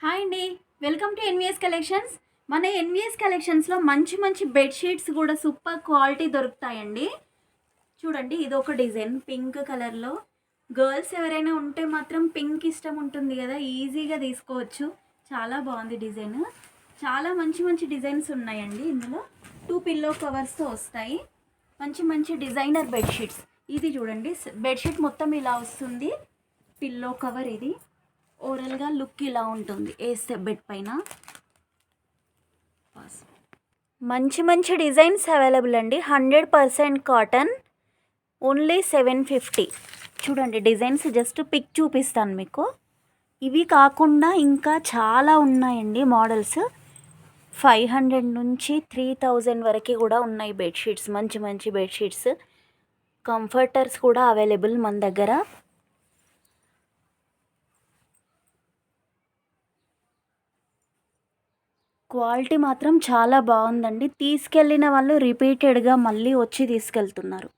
Hi అండి. Welcome to NVS collections. మన NVS కలెక్షన్స్లో మంచి మంచి బెడ్షీట్స్ కూడా సూపర్ క్వాలిటీ దొరుకుతాయండి. చూడండి, ఇది ఒక డిజైన్ పింక్ కలర్లో. గర్ల్స్ ఎవరైనా ఉంటే మాత్రం పింక్ ఇష్టం ఉంటుంది కదా, ఈజీగా తీసుకోవచ్చు. చాలా బాగుంది డిజైన్. చాలా మంచి మంచి డిజైన్స్ ఉన్నాయండి. ఇందులో 2 పిల్లో కవర్స్తో వస్తాయి. మంచి మంచి డిజైనర్ బెడ్షీట్స్. ఇది చూడండి, బెడ్షీట్ మొత్తం ఇలా వస్తుంది. పిల్లో కవర్ ఇది. ఓవరాల్గా లుక్ ఇలా ఉంటుంది వేస్తే బెడ్ పైన. మంచి మంచి డిజైన్స్ అవైలబుల్ అండి. 100% కాటన్. ఓన్లీ 750. చూడండి డిజైన్స్, జస్ట్ పిక్ చూపిస్తాను మీకు. ఇవి కాకుండా ఇంకా చాలా ఉన్నాయండి మోడల్స్. 500 నుంచి 3000 వరకు కూడా ఉన్నాయి బెడ్షీట్స్. మంచి మంచి బెడ్షీట్స్, కంఫర్టర్స్ కూడా అవైలబుల్ మన దగ్గర. క్వాలిటీ మాత్రం చాలా బాగుందండి. తీసుకెళ్ళిన వాళ్ళు రిపీటెడ్గా మళ్ళీ వచ్చి తీసుకెళ్తున్నారు.